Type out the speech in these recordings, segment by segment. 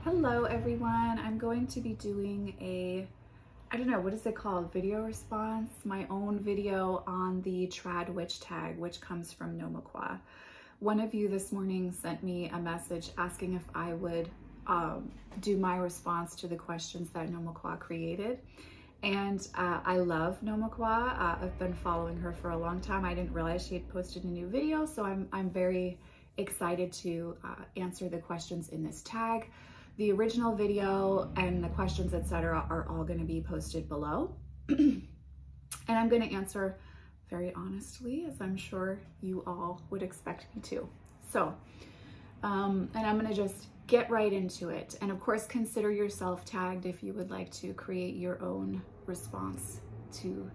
Hello everyone, I'm going to be doing I don't know, what is it called? Video response? My own video on the trad witch tag, which comes from Mnomquah. One of you this morning sent me a message asking if I would do my response to the questions that Mnomquah created. And I love Mnomquah. I've been following her for a long time. I didn't realize she had posted a new video, so I'm very excited to answer the questions in this tag. The original video and the questions, etc., are all going to be posted below. And I'm going to answer very honestly, as I'm sure you all would expect me to. So, and I'm going to just get right into it. And of course, consider yourself tagged if you would like to create your own response to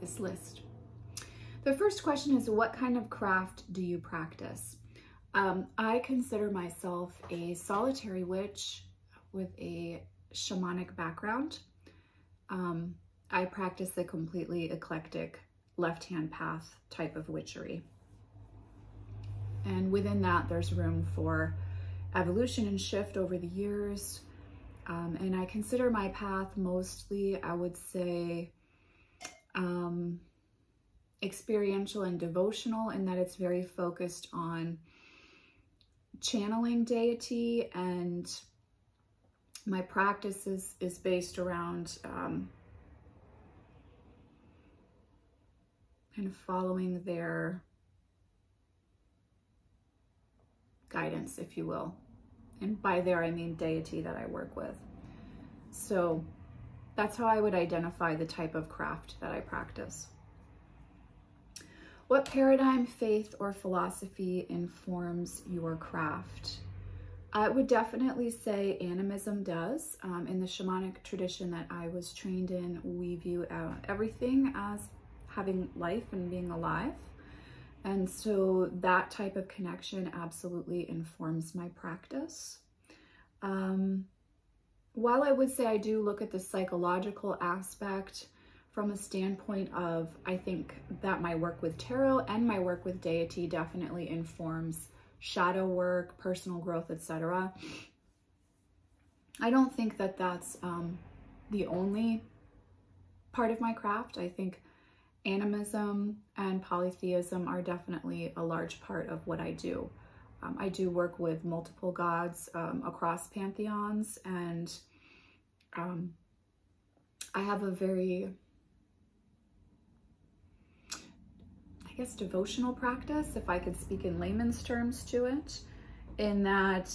this list. The first question is, what kind of craft do you practice? I consider myself a solitary witch with a shamanic background. I practice a completely eclectic left-hand path type of witchery. And within that, there's room for evolution and shift over the years. And I consider my path mostly, I would say, experiential and devotional, in that it's very focused on channeling deity, and my practice is based around kind of following their guidance, if you will. And by there, I mean deity that I work with. So that's how I would identify the type of craft that I practice. What paradigm, faith, or philosophy informs your craft? I would definitely say animism does. In the shamanic tradition that I was trained in, we view everything as having life and being alive. And so that type of connection absolutely informs my practice. While I would say I do look at the psychological aspect from a standpoint of, I think that my work with tarot and my work with deity definitely informs shadow work, personal growth, etc. I don't think that that's the only part of my craft. I think animism and polytheism are definitely a large part of what I do. I do work with multiple gods across pantheons, and I have a very, I guess, devotional practice, if I could speak in layman's terms to it, in that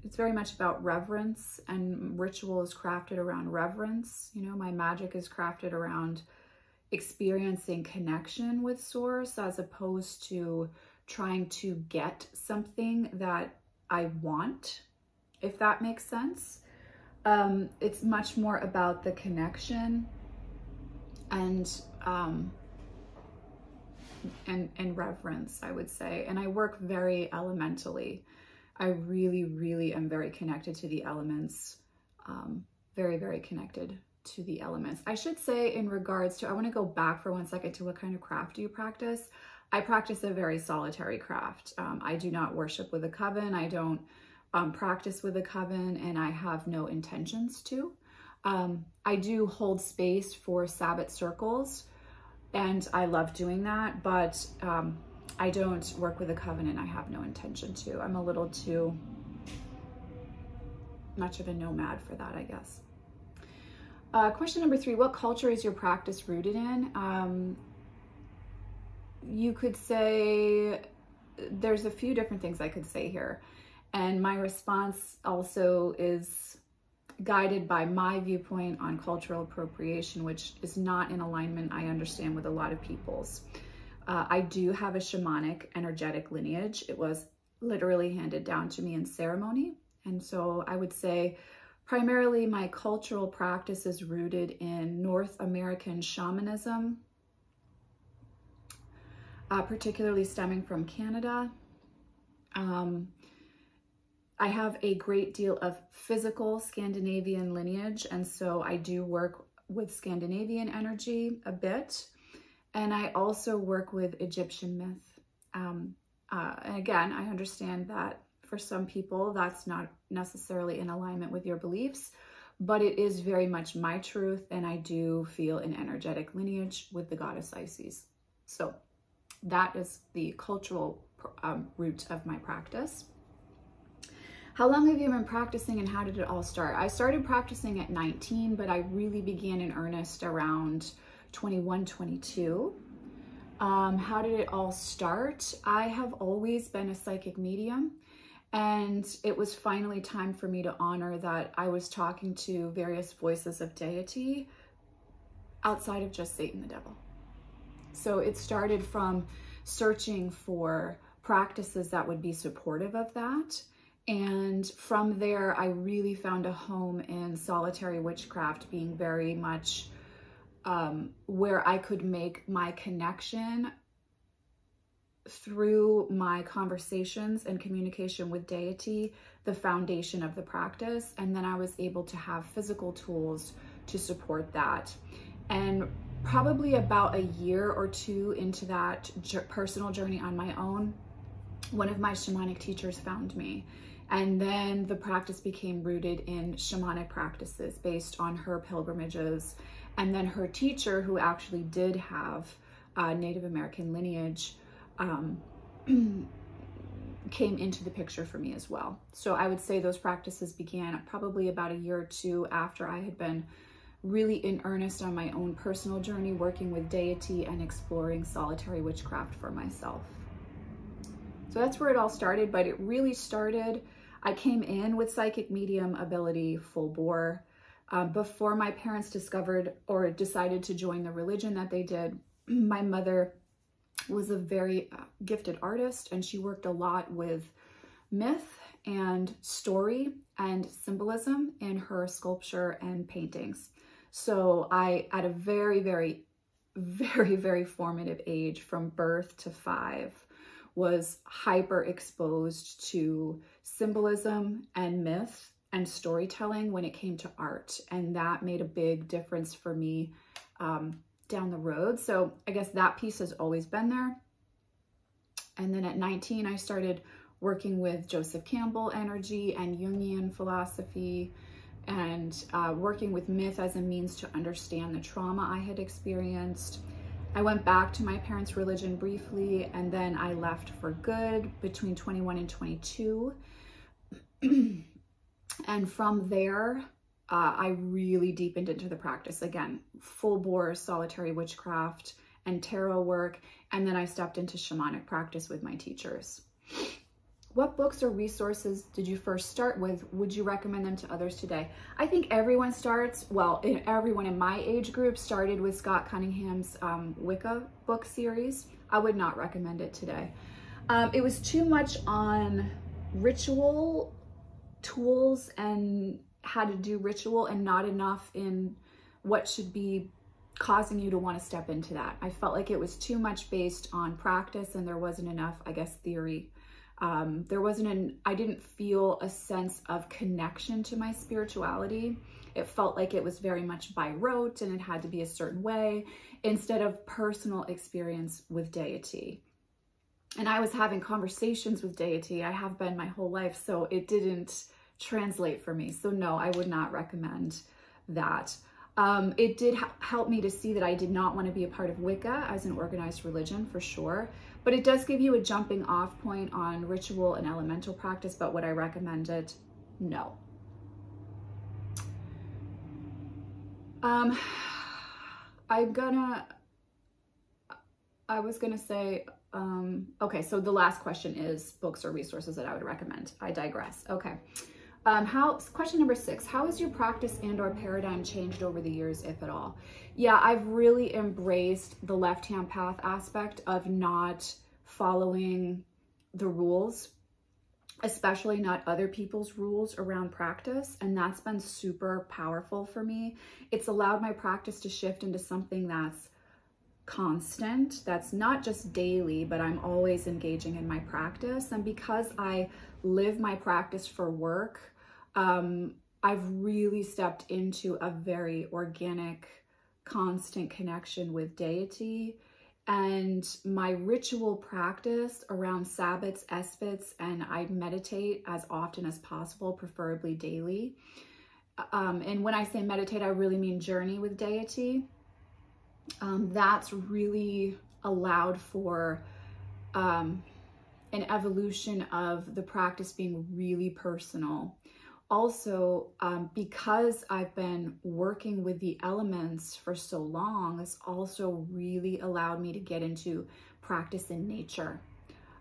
it's very much about reverence, and ritual is crafted around reverence. You know, my magic is crafted around experiencing connection with source, as opposed to trying to get something that I want, if that makes sense. It's much more about the connection and reverence, I would say. And I work very elementally. I really, really am very connected to the elements, very, very connected to the elements. I should say, in regards to, I want to go back for 1 second to what kind of craft do you practice? I practice a very solitary craft. I do not worship with a coven. I don't practice with a coven, and I have no intentions to. I do hold space for Sabbath circles, and I love doing that, but I don't work with a coven, and I have no intention to. I'm a little too much of a nomad for that, I guess. Question number 3, what culture is your practice rooted in? You could say, there's a few different things I could say here. And my response also is guided by my viewpoint on cultural appropriation, which is not in alignment, I understand, with a lot of people's. I do have a shamanic energetic lineage. It was literally handed down to me in ceremony. And so I would say primarily my cultural practice is rooted in North American shamanism, particularly stemming from Canada. I have a great deal of physical Scandinavian lineage, and so I do work with Scandinavian energy a bit. And I also work with Egyptian myth. And again, I understand that for some people, that's not necessarily in alignment with your beliefs, but it is very much my truth, and I do feel an energetic lineage with the goddess Isis. So that is the cultural root of my practice. How long have you been practicing and how did it all start? I started practicing at 19, but I really began in earnest around 21, 22. How did it all start? I have always been a psychic medium, and it was finally time for me to honor that I was talking to various voices of deity outside of just Satan the devil. So it started from searching for practices that would be supportive of that. And from there, I really found a home in solitary witchcraft, being very much where I could make my connection through my conversations and communication with deity the foundation of the practice. And then I was able to have physical tools to support that. And probably about a year or two into that personal journey on my own, one of my shamanic teachers found me. And then the practice became rooted in shamanic practices based on her pilgrimages. And then her teacher, who actually did have Native American lineage, came into the picture for me as well. So I would say those practices began probably about a year or two after I had been really in earnest on my own personal journey, working with deity and exploring solitary witchcraft for myself. So that's where it all started, but it really started, I came in with psychic medium ability full bore. Before my parents discovered or decided to join the religion that they did, my mother was a very gifted artist, and she worked a lot with myth and story and symbolism in her sculpture and paintings. So I, at a very, very, very, very formative age, from birth to 5, was hyper exposed to symbolism and myth and storytelling when it came to art. And that made a big difference for me down the road. So I guess that piece has always been there. And then at 19, I started working with Joseph Campbell energy and Jungian philosophy, and working with myth as a means to understand the trauma I had experienced. I went back to my parents' religion briefly, and then I left for good between 21 and 22. And from there, I really deepened into the practice. Again, full bore solitary witchcraft and tarot work. And then I stepped into shamanic practice with my teachers. What books or resources did you first start with? Would you recommend them to others today? I think everyone starts, well, everyone in my age group started with Scott Cunningham's Wicca book series. I would not recommend it today. It was too much on ritual tools and how to do ritual, and not enough in what should be causing you to want to step into that. I felt like it was too much based on practice, and there wasn't enough, I guess, theory. I didn't feel a sense of connection to my spirituality. It felt like it was very much by rote, and it had to be a certain way instead of personal experience with deity. And I was having conversations with deity. I have been my whole life, so it didn't translate for me. So no, I would not recommend that. It did help me to see that I did not want to be a part of Wicca as an organized religion, for sure. But it does give you a jumping off point on ritual and elemental practice. But would I recommend it? No. I was gonna say, okay, so the last question is books or resources that I would recommend. I digress. Okay. Question number 6, how has your practice and or paradigm changed over the years, if at all? Yeah, I've really embraced the left-hand path aspect of not following the rules, especially not other people's rules around practice. And that's been super powerful for me. It's allowed my practice to shift into something that's constant, that's not just daily, but I'm always engaging in my practice. And because I live my practice for work, I've really stepped into a very organic, constant connection with deity. And my ritual practice around Sabbats, Esbats, and I meditate as often as possible, preferably daily. And when I say meditate, I really mean journey with deity. That's really allowed for an evolution of the practice being really personal. Also, because I've been working with the elements for so long, it's also really allowed me to get into practice in nature,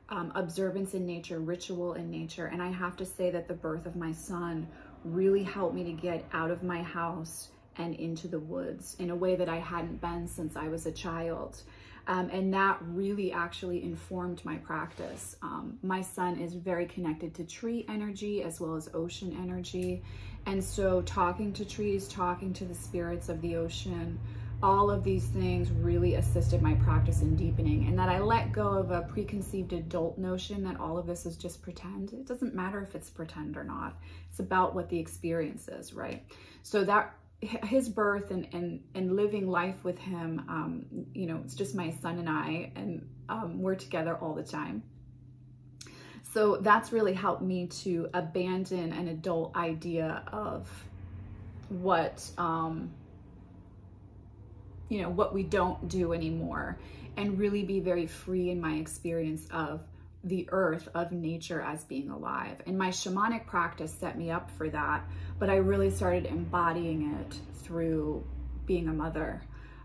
observance in nature, ritual in nature. And I have to say that the birth of my son really helped me to get out of my house and into the woods in a way that I hadn't been since I was a child. And that really actually informed my practice. My son is very connected to tree energy as well as ocean energy. And so talking to trees, talking to the spirits of the ocean, all of these things really assisted my practice in deepening, and that I let go of a preconceived adult notion that all of this is just pretend. It doesn't matter if it's pretend or not. It's about what the experience is, right? So that his birth and living life with him, you know, it's just my son and I, and we're together all the time. So that's really helped me to abandon an adult idea of what, you know, what we don't do anymore, and really be very free in my experience of the earth, of nature as being alive. And my shamanic practice set me up for that, but I really started embodying it through being a mother.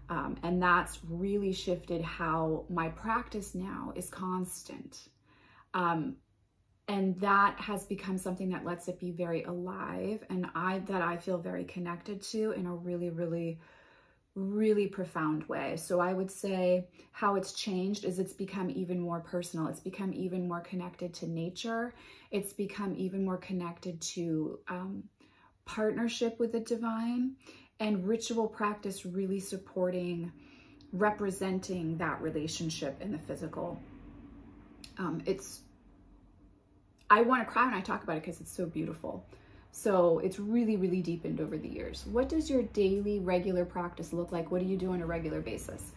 And that's really shifted how my practice now is constant. And that has become something that lets it be very alive, and that I feel very connected to in a really, really, really profound way. So I would say how it's changed is it's become even more personal. It's become even more connected to nature. It's become even more connected to partnership with the divine, and ritual practice really supporting, representing that relationship in the physical. I want to cry when I talk about it because it's so beautiful. So it's really, really deepened over the years. What does your daily regular practice look like? What do you do on a regular basis?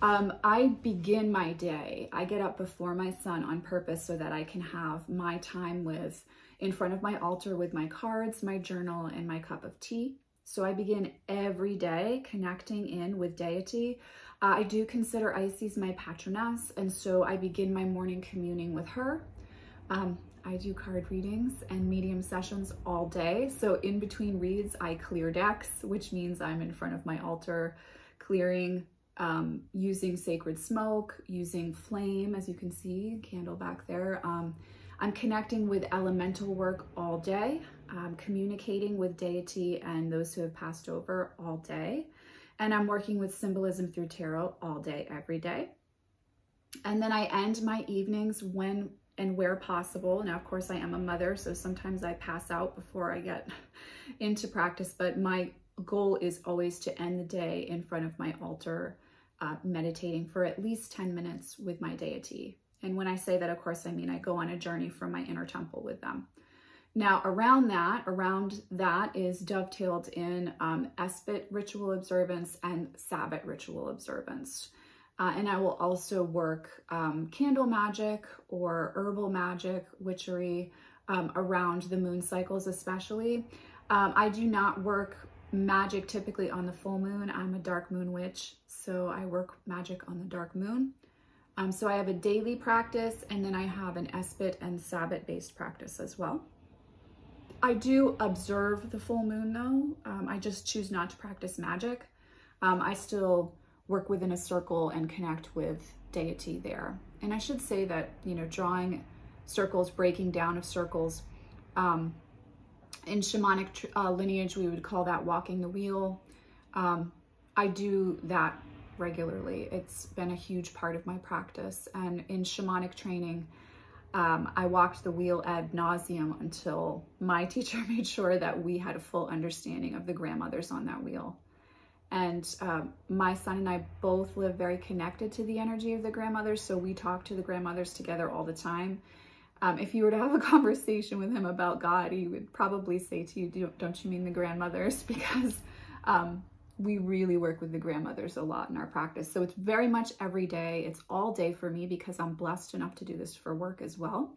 I begin my day. I get up before my son on purpose so that I can have my time in front of my altar with my cards, my journal, and my cup of tea. So I begin every day connecting in with deity. I do consider Isis my patroness, and so I begin my morning communing with her. I do card readings and medium sessions all day. So in between reads, I clear decks, which means I'm in front of my altar, clearing, using sacred smoke, using flame, as you can see, candle back there. I'm connecting with elemental work all day, communicating with deity and those who have passed over all day. And I'm working with symbolism through tarot all day, every day. And then I end my evenings when and where possible. Now, of course, I am a mother, so sometimes I pass out before I get into practice, but my goal is always to end the day in front of my altar, meditating for at least 10 minutes with my deity. And when I say that, of course, I mean I go on a journey from my inner temple with them. Now, around that is dovetailed in Esbat ritual observance and Sabbat ritual observance. And I will also work candle magic or herbal magic, witchery, around the moon cycles especially. I do not work magic typically on the full moon. I'm a dark moon witch, so I work magic on the dark moon. So I have a daily practice, and then I have an Esbat and Sabbat based practice as well. I do observe the full moon though. I just choose not to practice magic. I still work within a circle and connect with deity there. And I should say that, you know, drawing circles, breaking down of circles, in shamanic lineage, we would call that walking the wheel. I do that regularly. It's been a huge part of my practice. And in shamanic training, I walked the wheel ad nauseum until my teacher made sure that we had a full understanding of the grandmothers on that wheel. And my son and I both live very connected to the energy of the grandmothers, so we talk to the grandmothers together all the time. If you were to have a conversation with him about God, he would probably say to you, don't you mean the grandmothers? Because we really work with the grandmothers a lot in our practice. So it's very much every day. It's all day for me because I'm blessed enough to do this for work as well.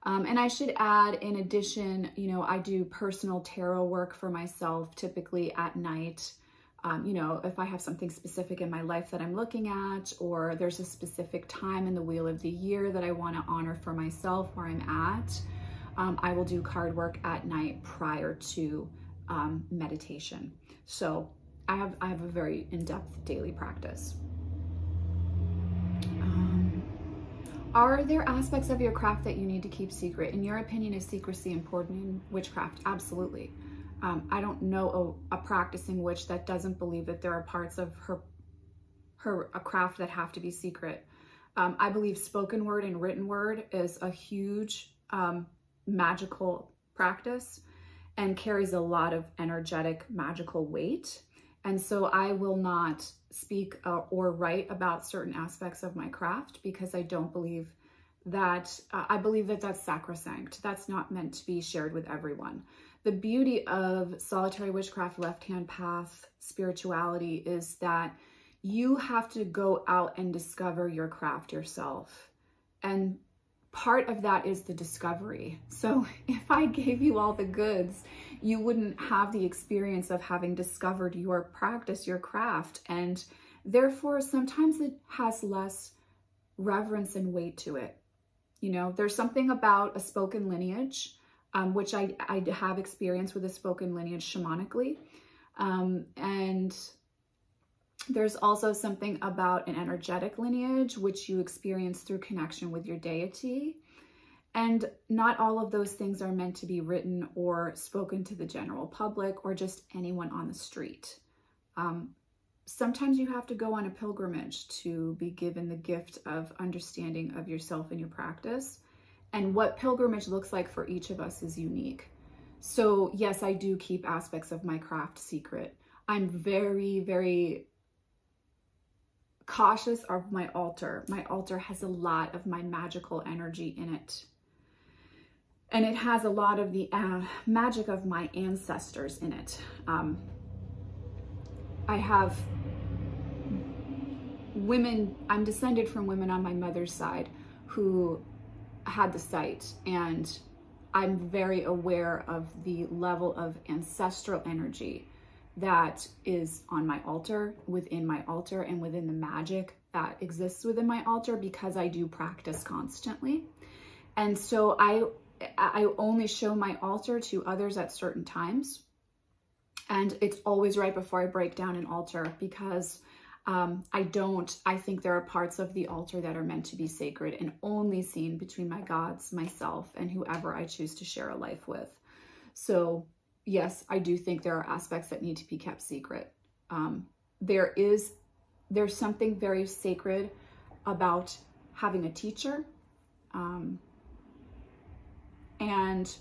And I should add, in addition, you know, I do personal tarot work for myself, typically at night. You know, if I have something specific in my life that I'm looking at, or there's a specific time in the wheel of the year that I want to honor for myself where I'm at, I will do card work at night prior to meditation. So I have a very in-depth daily practice. Are there aspects of your craft that you need to keep secret? In your opinion, is secrecy important in witchcraft? Absolutely. I don't know a practicing witch that doesn't believe that there are parts of a craft that have to be secret. I believe spoken word and written word is a huge magical practice and carries a lot of energetic magical weight. And so I will not speak or write about certain aspects of my craft because I don't believe that, I believe that that's sacrosanct. That's not meant to be shared with everyone. The beauty of solitary witchcraft, left-hand path spirituality is that you have to go out and discover your craft yourself. And part of that is the discovery. So if I gave you all the goods, you wouldn't have the experience of having discovered your practice, your craft. And therefore, sometimes it has less reverence and weight to it. You know, there's something about a spoken lineage, which I have experience with a spoken lineage shamanically. And there's also something about an energetic lineage, which you experience through connection with your deity. And not all of those things are meant to be written or spoken to the general public or just anyone on the street. Sometimes you have to go on a pilgrimage to be given the gift of understanding of yourself and your practice. And what pilgrimage looks like for each of us is unique. So yes, I do keep aspects of my craft secret. I'm very, very cautious of my altar. My altar has a lot of my magical energy in it. And it has a lot of the magic of my ancestors in it. I have women, I'm descended from women on my mother's side who had the sight, and I'm very aware of the level of ancestral energy that is on my altar, within my altar, and within the magic that exists within my altar because I do practice constantly. And so I only show my altar to others at certain times. And it's always right before I break down an altar because I think there are parts of the altar that are meant to be sacred and only seen between my gods, myself, and whoever I choose to share a life with. So yes, I do think there are aspects that need to be kept secret. There's something very sacred about having a teacher. And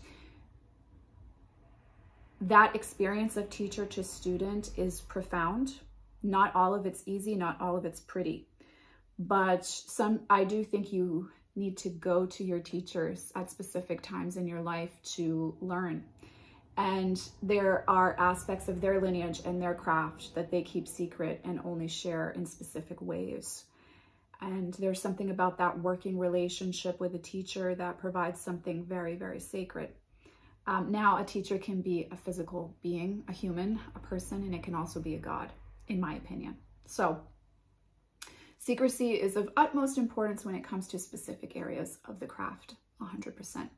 that experience of teacher to student is profound. Not all of it's easy, not all of it's pretty, but I do think you need to go to your teachers at specific times in your life to learn. And there are aspects of their lineage and their craft that they keep secret and only share in specific ways. And there's something about that working relationship with a teacher that provides something very, very sacred. Now, a teacher can be a physical being, a human, a person, and it can also be a god, in my opinion. So secrecy is of utmost importance when it comes to specific areas of the craft, 100%.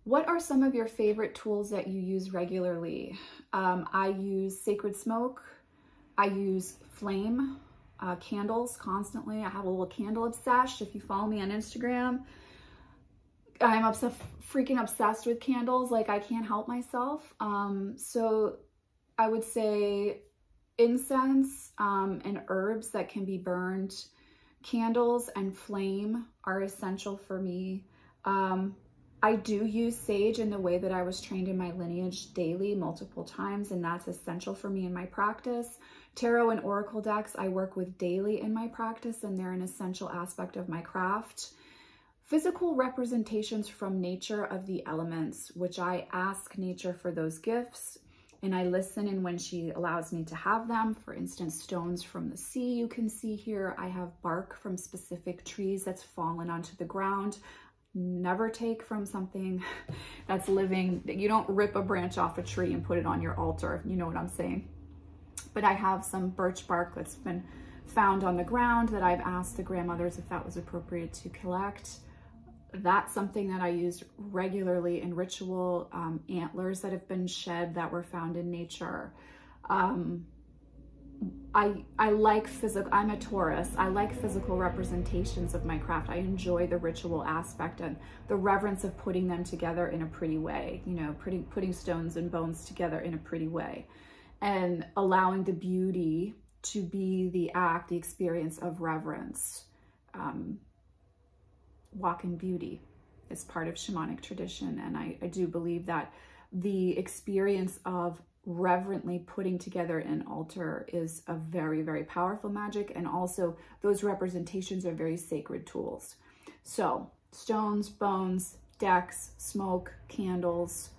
What are some of your favorite tools that you use regularly? I use sacred smoke. I use flame, candles constantly. I have a little candle obsession. If you follow me on Instagram, I'm freaking obsessed with candles. Like, I can't help myself. So I would say incense and herbs that can be burned, candles and flame are essential for me. I do use sage in the way that I was trained in my lineage daily, multiple times, and that's essential for me in my practice. Tarot and oracle decks I work with daily in my practice, and they're an essential aspect of my craft. Physical representations from nature of the elements, which I ask nature for those gifts. and I listen, and when she allows me to have them, for instance, stones from the sea, you can see here, I have bark from specific trees that's fallen onto the ground. Never take from something that's living. You don't rip a branch off a tree and put it on your altar, you know what I'm saying. But I have some birch bark that's been found on the ground that I've asked the grandmothers if that was appropriate to collect. That's something that I use regularly in ritual. Antlers that have been shed that were found in nature. I like physical, I'm a Taurus. I like physical representations of my craft. I enjoy the ritual aspect and the reverence of putting them together in a pretty way, you know, putting stones and bones together in a pretty way, and allowing the beauty to be the act, the experience of reverence. Walk in beauty is part of shamanic tradition. And I do believe that the experience of reverently putting together an altar is a very, very powerful magic. And also those representations are very sacred tools. So stones, bones, decks, smoke, candles.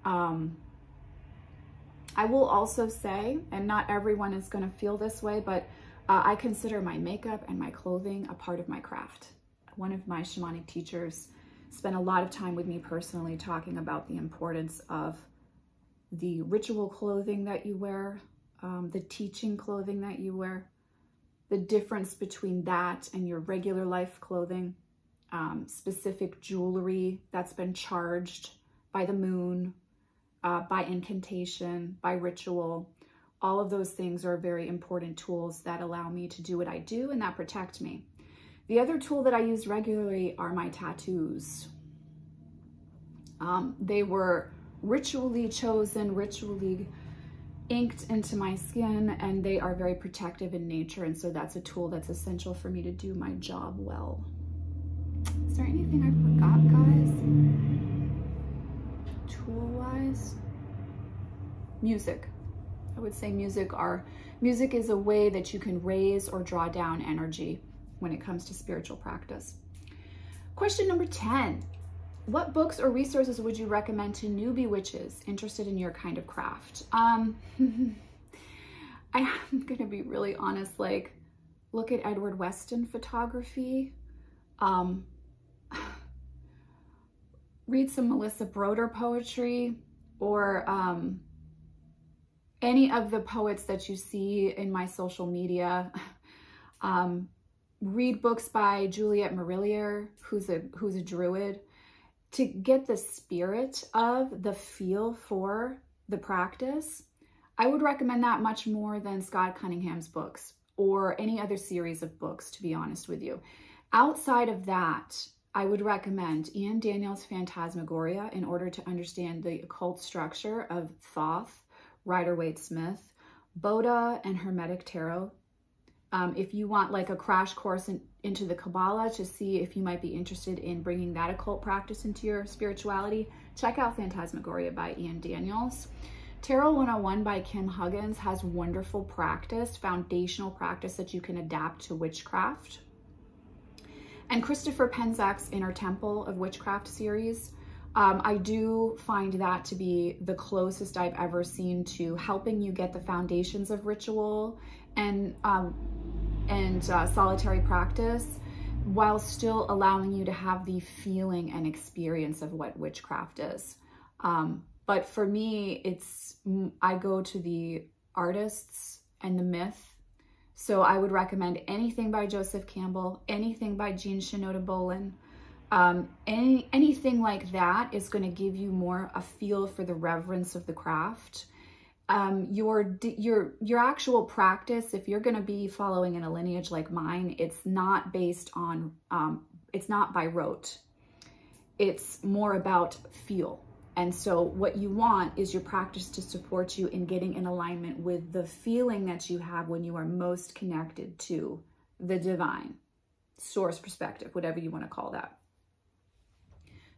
I will also say, and not everyone is going to feel this way, but I consider my makeup and my clothing a part of my craft. One of my shamanic teachers spent a lot of time with me personally talking about the importance of the ritual clothing that you wear, the teaching clothing that you wear, the difference between that and your regular life clothing, specific jewelry that's been charged by the moon, by incantation, by ritual. All of those things are very important tools that allow me to do what I do and that protect me. The other tool that I use regularly are my tattoos. They were ritually chosen, ritually inked into my skin, and they are very protective in nature. And so that's a tool that's essential for me to do my job well. Is there anything I forgot, guys? Tool-wise? Music. I would say music is a way that you can raise or draw down energy when it comes to spiritual practice. Question number 10. What books or resources would you recommend to newbie witches interested in your kind of craft? I'm gonna be really honest, like, look at Edward Weston photography. Read some Melissa Broder poetry, or any of the poets that you see in my social media. Read books by Juliette Marillier, who's a druid, to get the spirit of the feel for the practice. I would recommend that much more than Scott Cunningham's books or any other series of books, to be honest with you. Outside of that, I would recommend Ian Daniels' Phantasmagoria in order to understand the occult structure of Thoth, Rider-Waite-Smith, Boda, and Hermetic Tarot. If you want like a crash course into the Kabbalah to see if you might be interested in bringing that occult practice into your spirituality, check out Phantasmagoria by Ian Daniels. Tarot 101 by Kim Huggins has wonderful practice, foundational practice that you can adapt to witchcraft. And Christopher Penczak's Inner Temple of Witchcraft series, I do find that to be the closest I've ever seen to helping you get the foundations of ritual and solitary practice, while still allowing you to have the feeling and experience of what witchcraft is. But for me, I go to the artists and the myth. So I would recommend anything by Joseph Campbell, anything by Jean Shinoda Bolen. Anything like that is going to give you more a feel for the reverence of the craft. Your actual practice, if you're going to be following in a lineage like mine, it's not based on, it's not by rote. It's more about feel. And so what you want is your practice to support you in getting in alignment with the feeling that you have when you are most connected to the divine, source perspective, whatever you want to call that.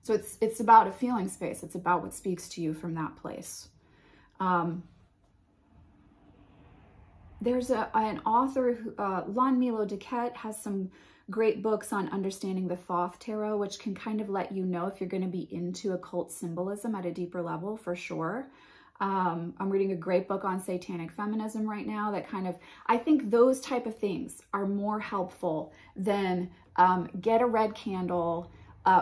So it's about a feeling space. It's about what speaks to you from that place. There's an author, Lon Milo Duquette, has some great books on understanding the Thoth Tarot, which can kind of let you know if you're going to be into occult symbolism at a deeper level, for sure. I'm reading a great book on satanic feminism right now that kind of, I think those type of things are more helpful than get a red candle.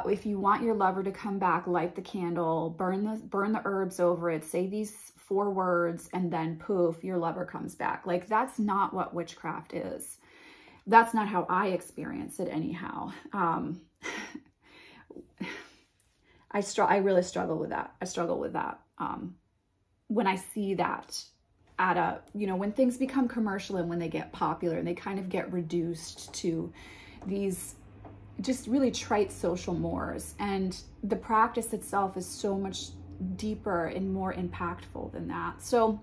If you want your lover to come back, light the candle, burn the herbs over it, say these 4 words, and then poof, your lover comes back. Like, that's not what witchcraft is. That's not how I experience it anyhow. I really struggle with that. I struggle with that. When I see that at a, you know, when things become commercial and when they get popular and they kind of get reduced to these just really trite social mores, and the practice itself is so much deeper and more impactful than that. So,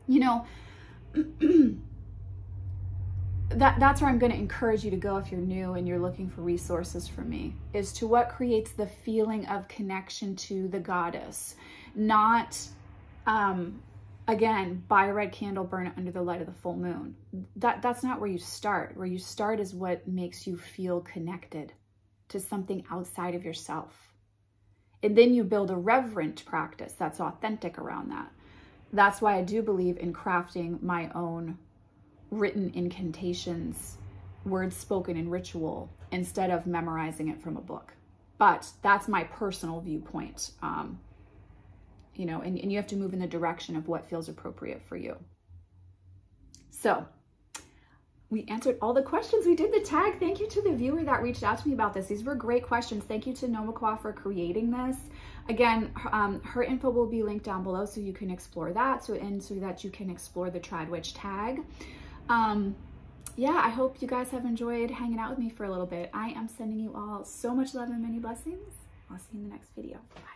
you know, that's where I'm going to encourage you to go if you're new and you're looking for resources from me, is to what creates the feeling of connection to the goddess. Not, again, buy a red candle, burn it under the light of the full moon. That's not where you start. Where you start is what makes you feel connected to something outside of yourself. And then you build a reverent practice that's authentic around that. That's why I do believe in crafting my own written incantations, words spoken in ritual, instead of memorizing it from a book. But that's my personal viewpoint. You know, and you have to move in the direction of what feels appropriate for you. So we answered all the questions. We did the tag. Thank you to the viewer that reached out to me about this. These were great questions. Thank you to Mnomquah for creating this. Again, her info will be linked down below so you can explore that, so that you can explore the Trad Witch tag. Yeah, I hope you guys have enjoyed hanging out with me for a little bit. I am sending you all so much love and many blessings. I'll see you in the next video. Bye.